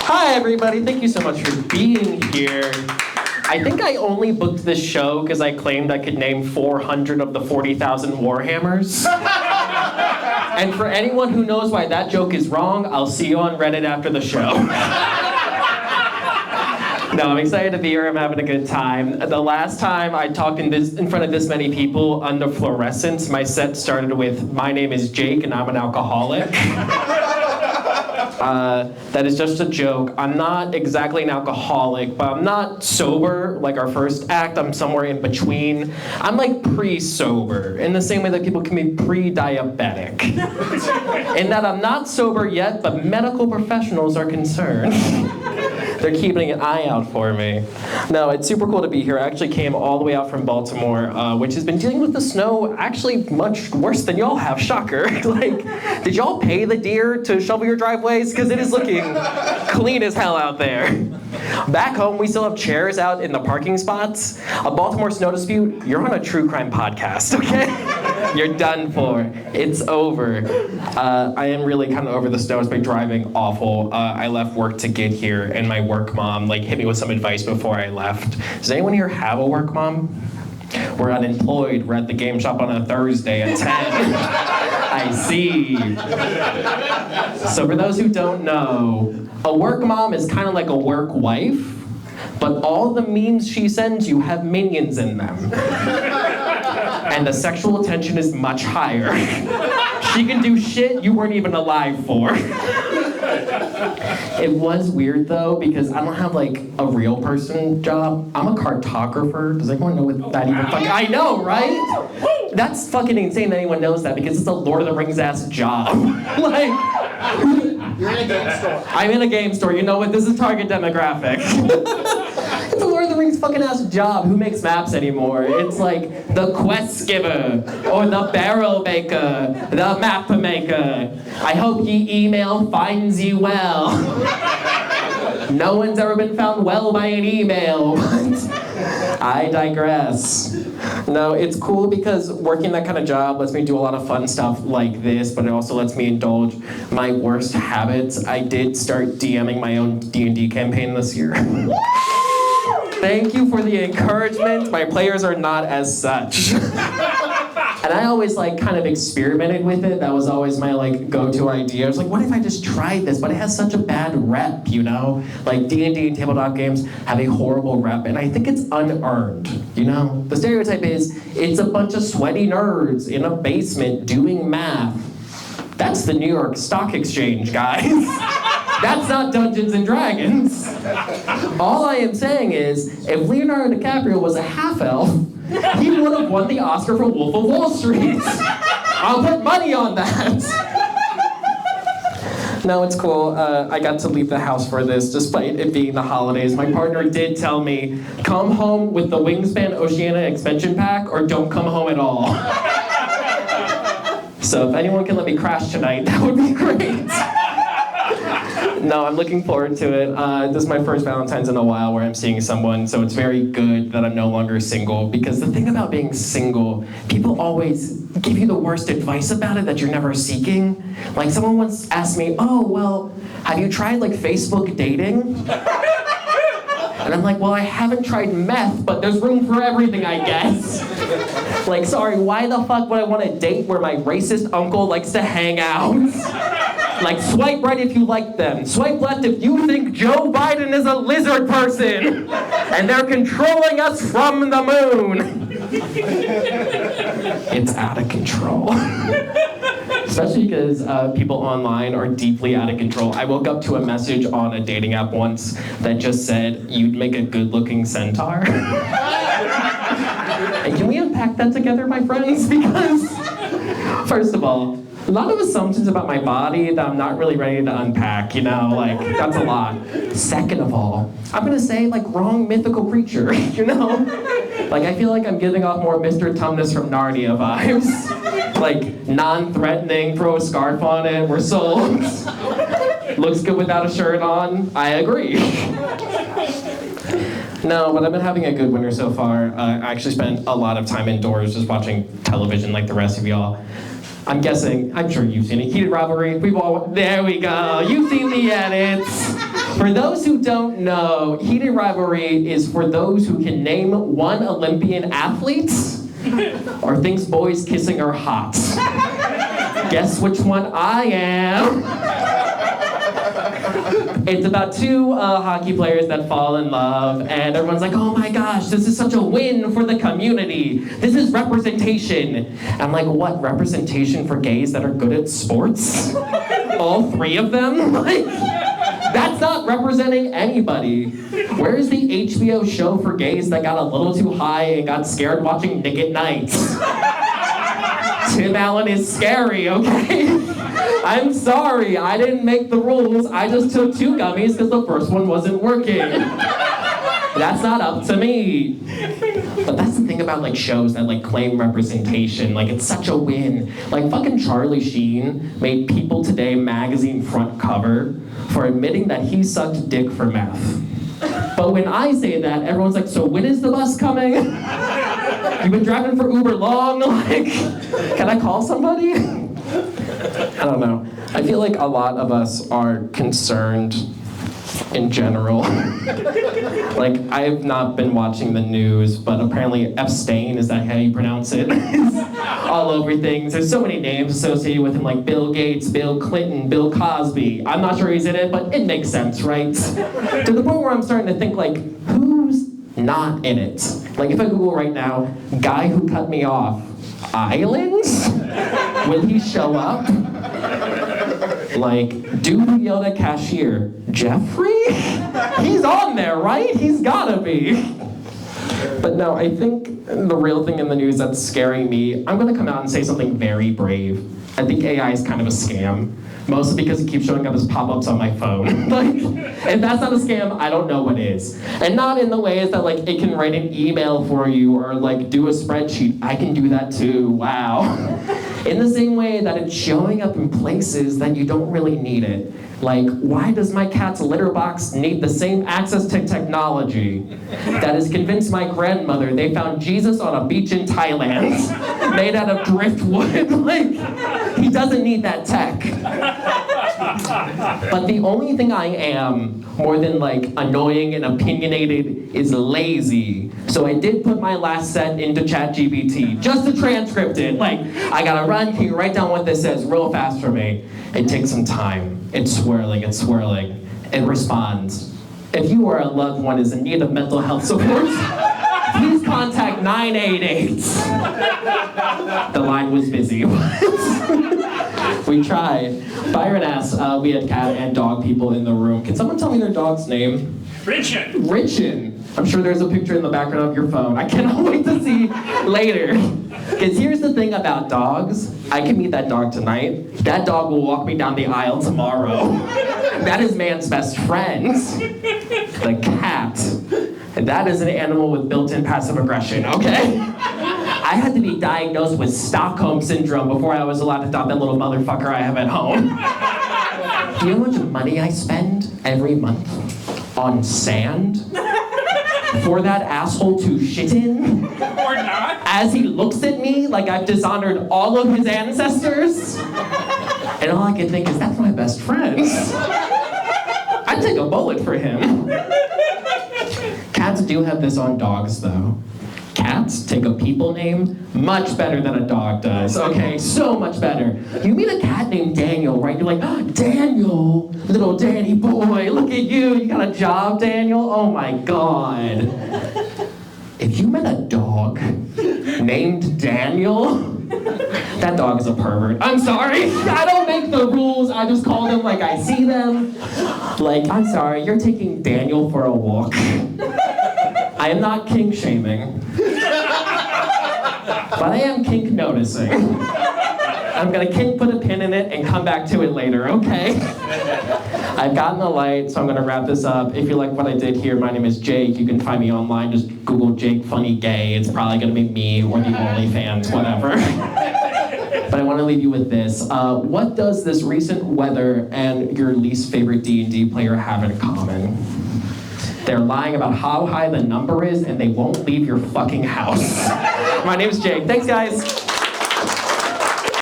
Hi, everybody. Thank you so much for being here. I think I only booked this show because I claimed I could name 400 of the 40,000 Warhammers. And for anyone who knows why that joke is wrong, I'll see you on Reddit after the show. No, I'm excited to be here. I'm having a good time. The last time I talked in front of this many people under fluorescence, my set started with, "My name is Jake and I'm an alcoholic." That is just a joke. I'm not exactly an alcoholic, but I'm not sober like our first act. I'm somewhere in between. I'm like pre-sober, in the same way that people can be pre-diabetic. In that I'm not sober yet, but medical professionals are concerned. They're keeping an eye out for me. No, it's super cool to be here. I actually came all the way out from Baltimore, which has been dealing with the snow actually much worse than y'all have. Shocker. Like, did y'all pay the deer to shovel your driveways? Because it is looking clean as hell out there. Back home, we still have chairs out in the parking spots. A Baltimore snow dispute, you're on a true crime podcast, okay? You're done for. It's over. I am really kind of over the snow. It's been driving awful. I left work to get here, and my work mom hit me with some advice before I left. Does anyone here have a work mom? We're unemployed. We're at the game shop on a Thursday at 10. I see. So for those who don't know, a work mom is kind of like a work wife, but all the memes she sends you have minions in them. And the sexual attention is much higher. She can do shit you weren't even alive for. It was weird though, because I don't have a real person job. I'm a cartographer. Does anyone know what that even fucking... I know, right? That's fucking insane that anyone knows that, because it's a Lord of the Rings ass job. You're in a game store. I'm in a game store. You know what? This is target demographic. It's a Lord of the Rings fucking ass job. Who makes maps anymore? It's like the quest giver, or the barrel maker, the map maker. I hope ye email finds you well. No one's ever been found well by an email, but I digress. No, it's cool because working that kind of job lets me do a lot of fun stuff like this, but it also lets me indulge my worst habits. I did start DMing my own D&D campaign this year. Thank you for the encouragement. My players are not as such. And I always kind of experimented with it. That was always my go-to idea. I was like, what if I just tried this? But it has such a bad rep, you know? D&D and tabletop games have a horrible rep, and I think it's unearned, you know? The stereotype is, it's a bunch of sweaty nerds in a basement doing math. That's the New York Stock Exchange, guys. That's not Dungeons and Dragons. All I am saying is, if Leonardo DiCaprio was a half-elf, he would have won the Oscar for Wolf of Wall Street. I'll put money on that. No, it's cool. I got to leave the house for this, despite it being the holidays. My partner did tell me, come home with the Wingspan Oceania expansion pack, or don't come home at all. So if anyone can let me crash tonight, that would be great. No, I'm looking forward to it. This is my first Valentine's in a while where I'm seeing someone, so it's very good that I'm no longer single, because the thing about being single, people always give you the worst advice about it that you're never seeking. Someone once asked me, oh, well, have you tried Facebook dating? And I'm like, well, I haven't tried meth, but there's room for everything, I guess. Sorry, why the fuck would I want to date where my racist uncle likes to hang out? Swipe right if you like them. Swipe left if you think Joe Biden is a lizard person and they're controlling us from the moon. It's out of control. Especially because people online are deeply out of control. I woke up to a message on a dating app once that just said, you'd make a good-looking centaur. And can we unpack that together, my friends? Because, first of all, a lot of assumptions about my body that I'm not really ready to unpack, you know? That's a lot. Second of all, I'm gonna say, wrong mythical creature, you know? I feel like I'm giving off more Mr. Tumnus from Narnia vibes. Non-threatening, throw a scarf on it, we're sold. Looks good without a shirt on, I agree. No, but I've been having a good winter so far. I actually spent a lot of time indoors just watching television like the rest of y'all. I'm guessing, I'm sure you've seen it. Heated rivalry, there we go. You've seen the edits. For those who don't know, heated rivalry is for those who can name one Olympian athlete or thinks boys kissing are hot. Guess which one I am? It's about two hockey players that fall in love, and everyone's like, oh my gosh, this is such a win for the community. This is representation. I'm like, what, representation for gays that are good at sports? All three of them? Like, that's not representing anybody. Where's the HBO show for gays that got a little too high and got scared watching Nick at Night? Tim Allen is scary, okay? I'm sorry, I didn't make the rules. I just took 2 gummies because the first one wasn't working. That's not up to me. But that's the thing about like shows that like claim representation. Like it's such a win. Like fucking Charlie Sheen made People Today magazine front cover for admitting that he sucked dick for meth. But when I say that, everyone's like, so when is the bus coming? You've been driving for Uber long? Like, can I call somebody? I don't know. I feel like a lot of us are concerned in general. Like, I have not been watching the news, but apparently Epstein, is that how you pronounce it? All over things. There's so many names associated with him, like Bill Gates, Bill Clinton, Bill Cosby. I'm not sure he's in it, but it makes sense, right? To the point where I'm starting to think, like, who's not in it? Like, if I Google right now, guy who cut me off, islands? Will he show up? Like, dude who yelled at cashier, Jeffrey? He's on there, right? He's gotta be. But no, I think the real thing in the news that's scaring me, I'm gonna come out and say something very brave. I think AI is kind of a scam. Mostly because it keeps showing up as pop-ups on my phone. Like, if that's not a scam, I don't know what is. And not in the ways that like it can write an email for you or like do a spreadsheet. I can do that too, wow. In the same way that it's showing up in places that you don't really need it. Like, why does my cat's litter box need the same access to technology that has convinced my grandmother they found Jesus on a beach in Thailand made out of driftwood? Like, he doesn't need that tech. But the only thing I am, more than like annoying and opinionated, is lazy. So I did put my last set into ChatGPT, just to transcript it. Like, I gotta run, can you write down what this says real fast for me? It takes some time. It's swirling. It responds. If you or a loved one is in need of mental health support, please contact 988. The line was busy. We tried. Byron asked, we had cat and dog people in the room. Can someone tell me their dog's name? Richin. Richin. I'm sure there's a picture in the background of your phone. I cannot wait to see later. Because here's the thing about dogs. I can meet that dog tonight. That dog will walk me down the aisle tomorrow. That is man's best friend. The cat. And that is an animal with built-in passive aggression, okay? I had to be diagnosed with Stockholm Syndrome before I was allowed to adopt that little motherfucker I have at home. Do you know how much money I spend every month on sand? For that asshole to shit in? Or not? As he looks at me like I've dishonored all of his ancestors? And all I can think is, that's my best friend. I'd take a bullet for him. Cats do have this on dogs, though. Cats take a people name much better than a dog does, okay? So much better. You meet a cat named Daniel, right? You're like, oh, Daniel, little Danny boy, look at you. You got a job, Daniel? Oh my God. If you met a dog named Daniel, that dog is a pervert. I'm sorry. I don't make the rules. I just call them like I see them. Like, I'm sorry, you're taking Daniel for a walk. I am not kink shaming, but I am kink noticing. I'm gonna kink put a pin in it and come back to it later, okay? I've gotten the light, so I'm gonna wrap this up. If you like what I did here, my name is Jake. You can find me online, just Google Jake Funny Gay. It's probably gonna be me or the OnlyFans, whatever. But I wanna leave you with this. What does this recent weather and your least favorite D&D player have in common? They're lying about how high the number is, and they won't leave your fucking house. My name's Jake. Thanks, guys.